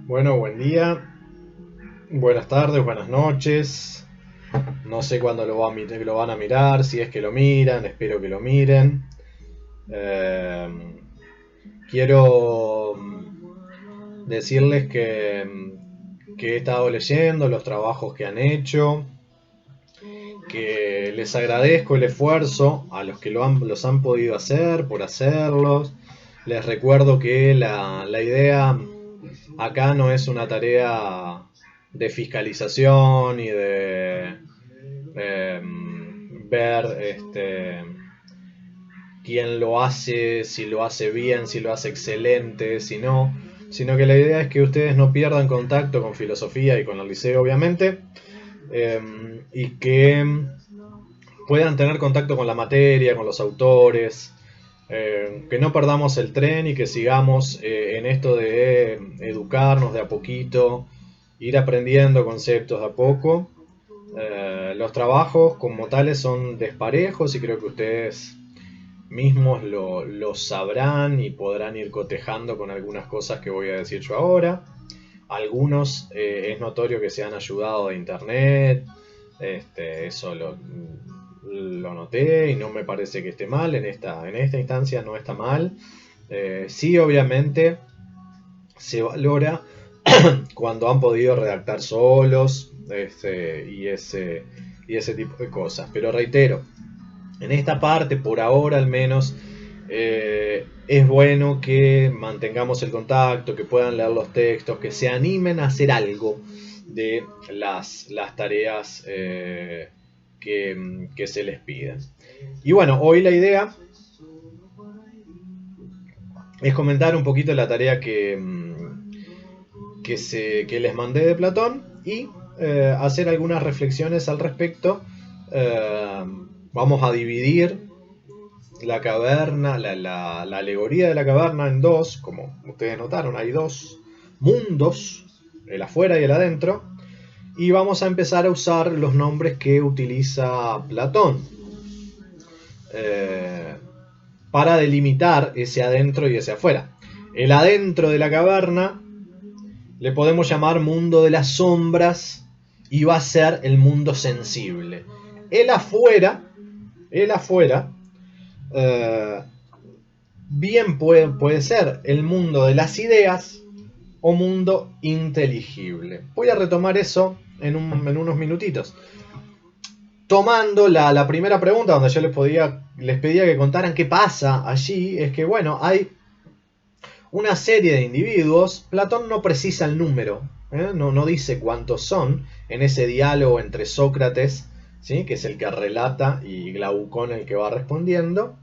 Bueno, buen día, buenas tardes, buenas noches. No sé cuándo lo van a mirar, si es que lo miran, espero que lo miren. Eh, quiero decirles que he estado leyendo los trabajos que han hecho, que les agradezco el esfuerzo a los que los han podido hacer por hacerlos. Les recuerdo que la idea acá no es una tarea de fiscalización y de ver quién lo hace, si lo hace bien, si lo hace excelente, si no, sino que la idea es que ustedes no pierdan contacto con filosofía y con el liceo, obviamente, y que puedan tener contacto con la materia, con los autores, que no perdamos el tren y que sigamos en esto de educarnos de a poquito, ir aprendiendo conceptos de a poco. Los trabajos como tales son desparejos y creo que ustedes mismos lo sabrán y podrán ir cotejando con algunas cosas que voy a decir yo ahora. Algunos es notorio que se han ayudado de internet, eso lo noté y no me parece que esté mal, en esta instancia no está mal. Sí, obviamente se valora cuando han podido redactar solos y ese tipo de cosas. Pero reitero, en esta parte, por ahora al menos, es bueno que mantengamos el contacto, que puedan leer los textos, que se animen a hacer algo de las tareas que se les piden. Y bueno, hoy la idea es comentar un poquito la tarea que les mandé de Platón y hacer algunas reflexiones al respecto. Eh, Vamos a dividir la caverna, la alegoría de la caverna en dos, como ustedes notaron, hay dos mundos, el afuera y el adentro, y vamos a empezar a usar los nombres que utiliza Platón eh, para delimitar ese adentro y ese afuera. El adentro de la caverna le podemos llamar mundo de las sombras y va a ser el mundo sensible. El afuera, el afuera, eh, bien puede ser el mundo de las ideas o mundo inteligible. Voy a retomar eso en unos minutitos. Tomando la primera pregunta, donde yo les pedía que contaran qué pasa allí, es que bueno, hay una serie de individuos. Platón no precisa el número, no dice cuántos son en ese diálogo entre Sócrates, ¿sí? Que es el que relata, y Glaucón el que va respondiendo.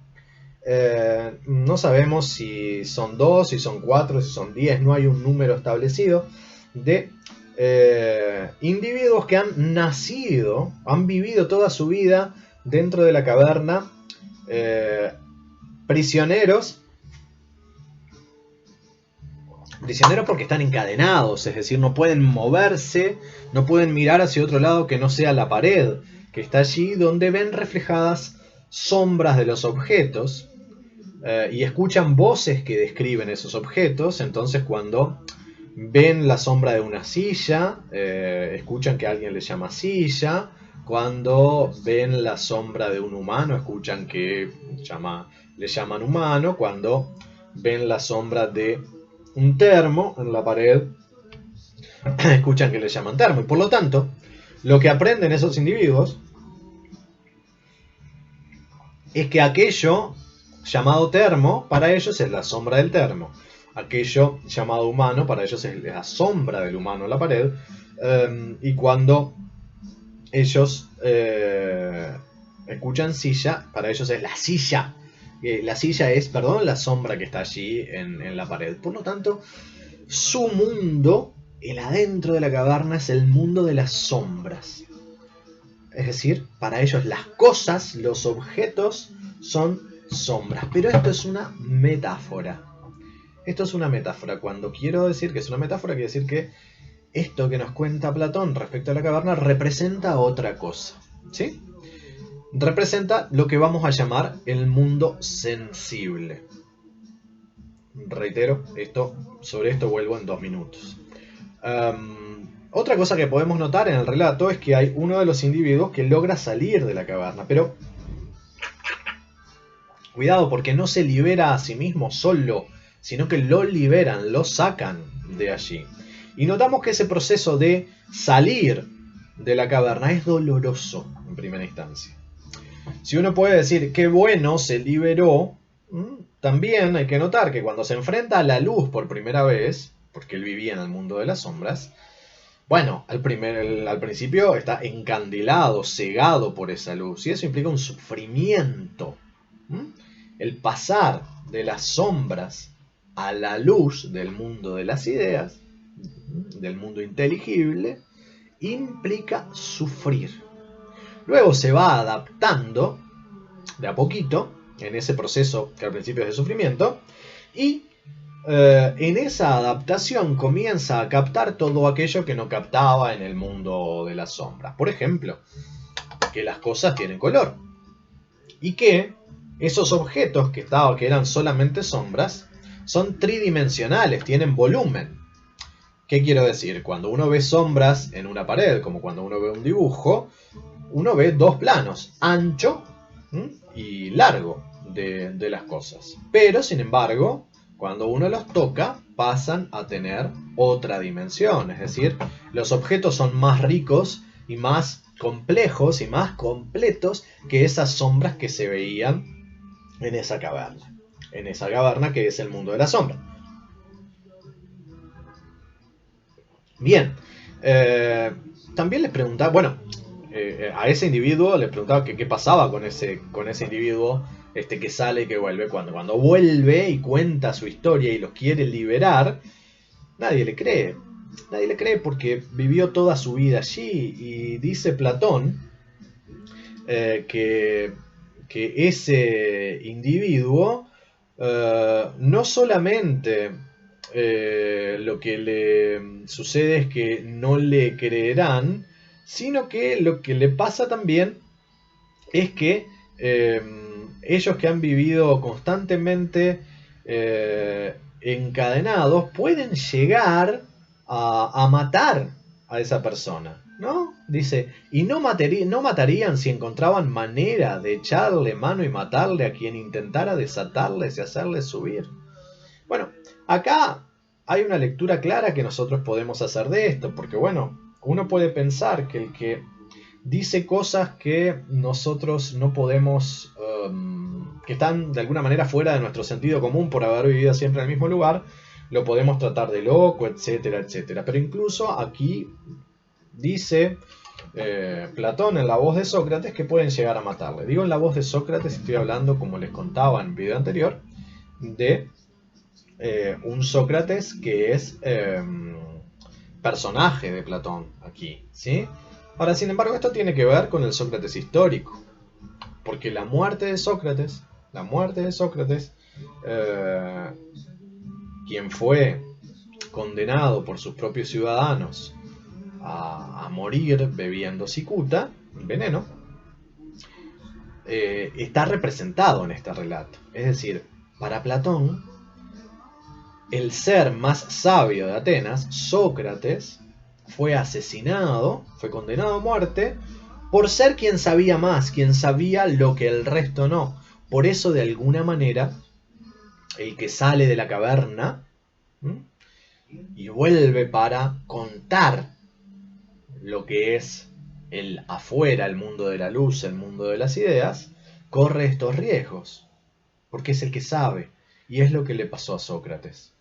No sabemos si son dos, si son cuatro, si son 10, no hay un número establecido de individuos que han nacido, han vivido toda su vida dentro de la caverna, prisioneros porque están encadenados, es decir, no pueden moverse, no pueden mirar hacia otro lado que no sea la pared, que está allí donde ven reflejadas sombras de los objetos y escuchan voces que describen esos objetos. Entonces cuando ven la sombra de una silla, escuchan que alguien les llama silla. Cuando ven la sombra de un humano, escuchan que le llaman humano. Cuando ven la sombra de un termo en la pared, escuchan que le llaman termo. Y por lo tanto, lo que aprenden esos individuos es que aquello llamado termo, para ellos es la sombra del termo. Aquello llamado humano, para ellos es la sombra del humano en la pared. Y cuando ellos escuchan silla, para ellos es la silla. La silla es, perdón, la sombra que está allí en la pared. Por lo tanto, su mundo, el adentro de la caverna, es el mundo de las sombras. Es decir, para ellos las cosas, los objetos, son sombras. Pero esto es una metáfora. Esto es una metáfora. Cuando quiero decir que es una metáfora, quiero decir que esto que nos cuenta Platón respecto a la caverna representa otra cosa. ¿Sí? Representa lo que vamos a llamar el mundo sensible. Reitero, sobre esto vuelvo en 2 minutos. Otra cosa que podemos notar en el relato es que hay uno de los individuos que logra salir de la caverna, pero cuidado, porque no se libera a sí mismo solo, sino que lo liberan, lo sacan de allí. Y notamos que ese proceso de salir de la caverna es doloroso en primera instancia. Si uno puede decir qué bueno se liberó, también hay que notar que cuando se enfrenta a la luz por primera vez, porque él vivía en el mundo de las sombras, bueno, al principio está encandilado, cegado por esa luz, y eso implica un sufrimiento. El pasar de las sombras a la luz del mundo de las ideas, del mundo inteligible, implica sufrir. Luego se va adaptando de a poquito en ese proceso que al principio es de sufrimiento, y en esa adaptación comienza a captar todo aquello que no captaba en el mundo de las sombras. Por ejemplo, que las cosas tienen color y que esos objetos que eran solamente sombras son tridimensionales, tienen volumen. ¿Qué quiero decir? Cuando uno ve sombras en una pared, como cuando uno ve un dibujo, uno ve dos planos, ancho y largo de las cosas. Pero, sin embargo, cuando uno los toca, pasan a tener otra dimensión. Es decir, los objetos son más ricos y más complejos y más completos que esas sombras que se veían en esa caverna. En esa caverna que es el mundo de la sombra. Bien, también les preguntaba, bueno, a ese individuo le preguntaba que qué pasaba con ese individuo que sale y que vuelve. Cuando vuelve y cuenta su historia y los quiere liberar, nadie le cree. Nadie le cree porque vivió toda su vida allí. Y dice Platón que ese individuo no solamente lo que le sucede es que no le creerán, sino que lo que le pasa también es que ellos que han vivido constantemente encadenados pueden llegar a matar a esa persona, ¿no? Dice, y no matarían si encontraban manera de echarle mano y matarle a quien intentara desatarles y hacerles subir. Bueno, acá hay una lectura clara que nosotros podemos hacer de esto, porque bueno, uno puede pensar que el que dice cosas que nosotros no podemos, que están de alguna manera fuera de nuestro sentido común por haber vivido siempre en el mismo lugar, lo podemos tratar de loco, etcétera, etcétera. Pero incluso aquí dice Platón en la voz de Sócrates que pueden llegar a matarle. Digo en la voz de Sócrates, estoy hablando, como les contaba en el video anterior, de un Sócrates que es personaje de Platón aquí, ¿sí? Ahora, sin embargo, esto tiene que ver con el Sócrates histórico, porque la muerte de Sócrates, quien fue condenado por sus propios ciudadanos a morir bebiendo cicuta, veneno, está representado en este relato. Es decir, para Platón, el ser más sabio de Atenas, Sócrates, fue asesinado, fue condenado a muerte, por ser quien sabía más, quien sabía lo que el resto no. Por eso, de alguna manera, el que sale de la caverna y vuelve para contar lo que es el afuera, el mundo de la luz, el mundo de las ideas, corre estos riesgos, porque es el que sabe, y es lo que le pasó a Sócrates.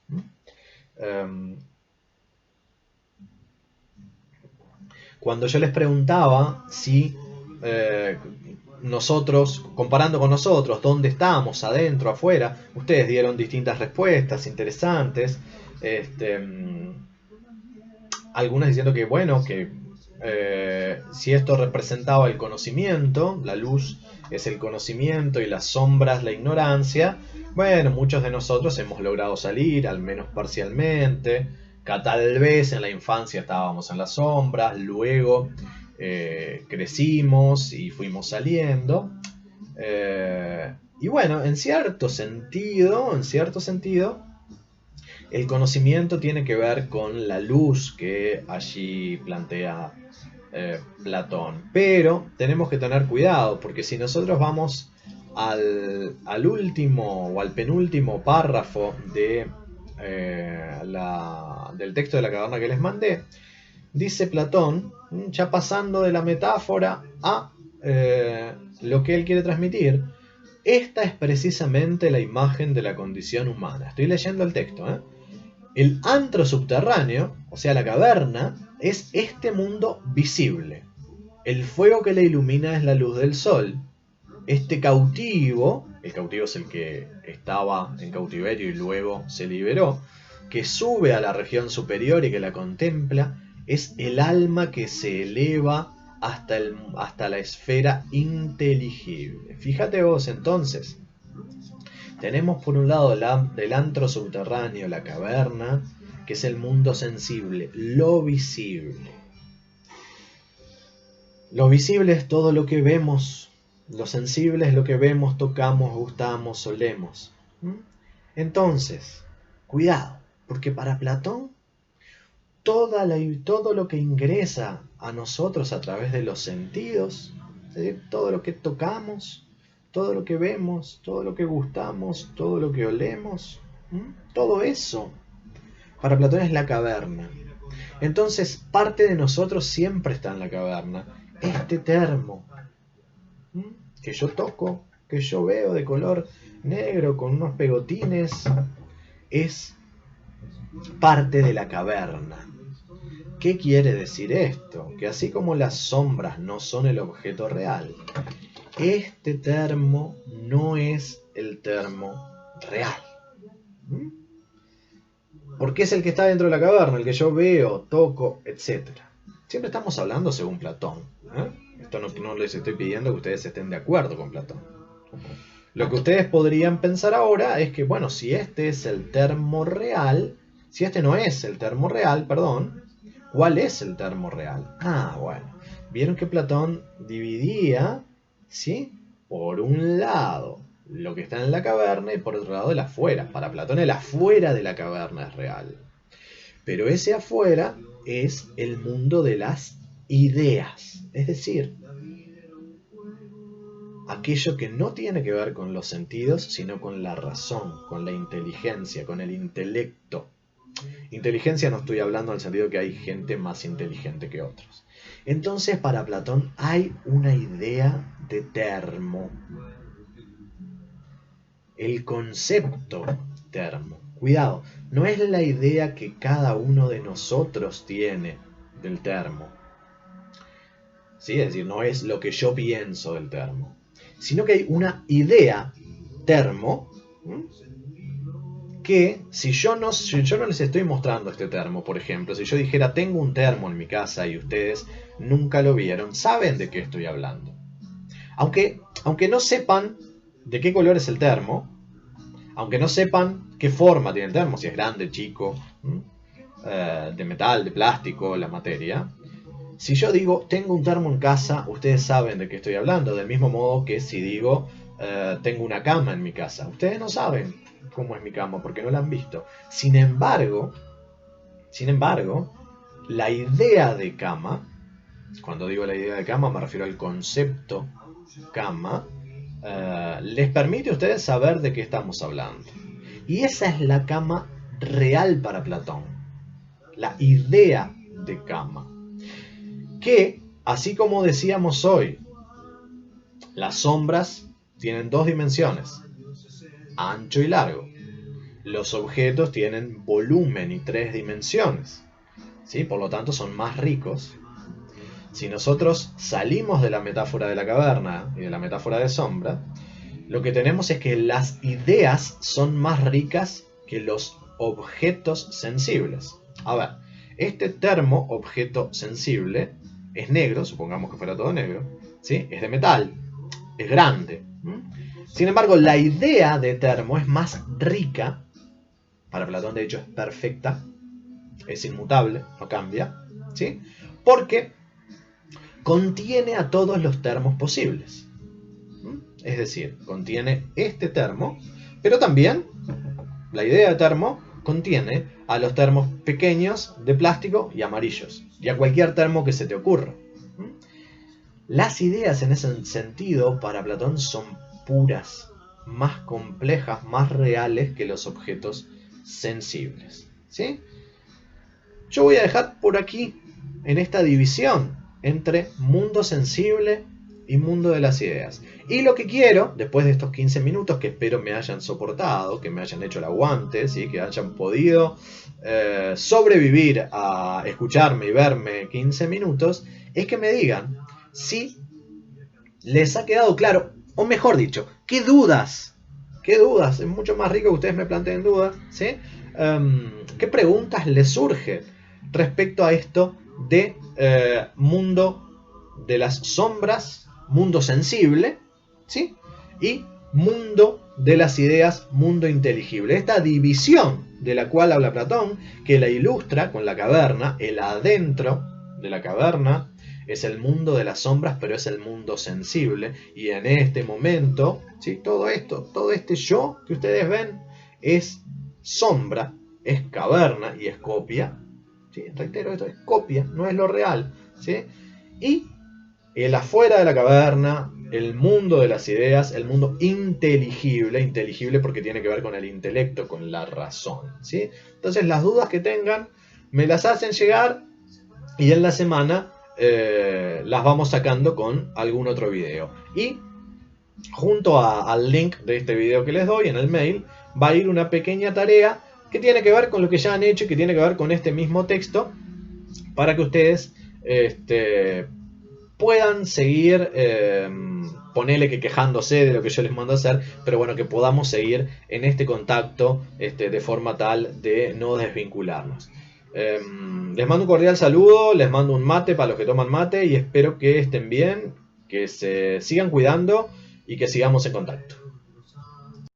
Cuando yo les preguntaba si nosotros, comparando con nosotros, dónde estamos, adentro, afuera, ustedes dieron distintas respuestas interesantes, algunas diciendo que bueno, que si esto representaba el conocimiento, la luz es el conocimiento y las sombras la ignorancia, bueno, muchos de nosotros hemos logrado salir, al menos parcialmente, tal vez en la infancia estábamos en las sombras, luego crecimos y fuimos saliendo, y bueno, en cierto sentido, El conocimiento tiene que ver con la luz que allí plantea Platón. Pero tenemos que tener cuidado, porque si nosotros vamos al último o al penúltimo párrafo del texto de la caverna que les mandé, dice Platón, ya pasando de la metáfora a lo que él quiere transmitir, esta es precisamente la imagen de la condición humana. Estoy leyendo el texto, ¿eh? El antro subterráneo, o sea, la caverna, es este mundo visible. El fuego que le ilumina es la luz del sol. Este cautivo, el cautivo es el que estaba en cautiverio y luego se liberó, que sube a la región superior y que la contempla, es el alma que se eleva hasta la esfera inteligible. Fíjate vos entonces, tenemos por un lado el antro subterráneo, la caverna, que es el mundo sensible, lo visible. Lo visible es todo lo que vemos, lo sensible es lo que vemos, tocamos, gustamos, olemos. Entonces, cuidado, porque para Platón todo lo que ingresa a nosotros a través de los sentidos, ¿sí? Todo lo que tocamos, todo lo que vemos, todo lo que gustamos, todo lo que olemos, todo eso para Platón es la caverna. Entonces parte de nosotros siempre está en la caverna. Este termo que yo toco, que yo veo de color negro con unos pegotines, es parte de la caverna. ¿Qué quiere decir esto? Que así como las sombras no son el objeto real, este termo no es el termo real. Porque es el que está dentro de la caverna, el que yo veo, toco, etc. Siempre estamos hablando según Platón. Esto no les estoy pidiendo que ustedes estén de acuerdo con Platón. Lo que ustedes podrían pensar ahora es que, bueno, si este es el termo real, si este no es el termo real, perdón, ¿cuál es el termo real? Bueno, vieron que Platón dividía, ¿sí? Por un lado lo que está en la caverna y por otro lado el afuera. Para Platón el afuera de la caverna es real. Pero ese afuera es el mundo de las ideas. Es decir, aquello que no tiene que ver con los sentidos, sino con la razón, con la inteligencia, con el intelecto. Inteligencia no estoy hablando en el sentido que hay gente más inteligente que otros. Entonces para Platón hay una idea de termo. El concepto termo. Cuidado, no es la idea que cada uno de nosotros tiene del termo. ¿Sí? Es decir, no es lo que yo pienso del termo, sino que hay una idea termo que si yo no les estoy mostrando este termo, por ejemplo, si yo dijera tengo un termo en mi casa y ustedes nunca lo vieron, saben de qué estoy hablando. Aunque no sepan de qué color es el termo, aunque no sepan qué forma tiene el termo, si es grande, chico, de metal, de plástico, la materia. Si yo digo tengo un termo en casa, ustedes saben de qué estoy hablando, del mismo modo que si digo tengo una cama en mi casa, ustedes no saben cómo es mi cama porque no la han visto. Sin embargo, la idea de cama, cuando digo la idea de cama me refiero al concepto cama, les permite a ustedes saber de qué estamos hablando. Y esa es la cama real para Platón, la idea de cama. Que, así como decíamos hoy, las sombras tienen dos dimensiones, ancho y largo. Los objetos tienen volumen y tres dimensiones, ¿sí? Por lo tanto son más ricos. Si nosotros salimos de la metáfora de la caverna y de la metáfora de sombra, lo que tenemos es que las ideas son más ricas que los objetos sensibles. A ver, este termo, objeto sensible, es negro, supongamos que fuera todo negro, ¿sí? Es de metal, es grande. Sin embargo, la idea de termo es más rica, para Platón de hecho es perfecta, es inmutable, no cambia, ¿sí? Porque contiene a todos los termos posibles. Es decir, contiene este termo, pero también la idea de termo contiene a los termos pequeños de plástico y amarillos, y a cualquier termo que se te ocurra. Las ideas en ese sentido para Platón son puras, más complejas, más reales que los objetos sensibles. ¿Sí? Yo voy a dejar por aquí, en esta división entre mundo sensible y mundo de las ideas. Y lo que quiero, después de estos 15 minutos, que espero me hayan soportado, que me hayan hecho el aguante, ¿sí? Que hayan podido sobrevivir a escucharme y verme 15 minutos, es que me digan si les ha quedado claro, o mejor dicho, ¿qué dudas? ¿Qué dudas? Es mucho más rico que ustedes me planteen dudas, ¿sí? ¿Qué preguntas les surgen respecto a esto de mundo de las sombras, mundo sensible, ¿sí? Y mundo de las ideas, mundo inteligible? Esta división de la cual habla Platón, que la ilustra con la caverna, el adentro de la caverna es el mundo de las sombras, pero es el mundo sensible. Y en este momento, ¿sí? Todo esto, todo este yo que ustedes ven es sombra, es caverna y es copia. ¿Sí? Reitero, esto es copia, no es lo real. ¿Sí? Y el afuera de la caverna, el mundo de las ideas, el mundo inteligible, inteligible porque tiene que ver con el intelecto, con la razón. ¿Sí? Entonces las dudas que tengan me las hacen llegar y en la semana las vamos sacando con algún otro video. Y junto al link de este video que les doy en el mail va a ir una pequeña tarea que tiene que ver con lo que ya han hecho y que tiene que ver con este mismo texto para que ustedes puedan seguir, ponele que quejándose de lo que yo les mando a hacer, pero bueno, que podamos seguir en este contacto de forma tal de no desvincularnos. Les mando un cordial saludo, les mando un mate para los que toman mate y espero que estén bien, que se sigan cuidando y que sigamos en contacto.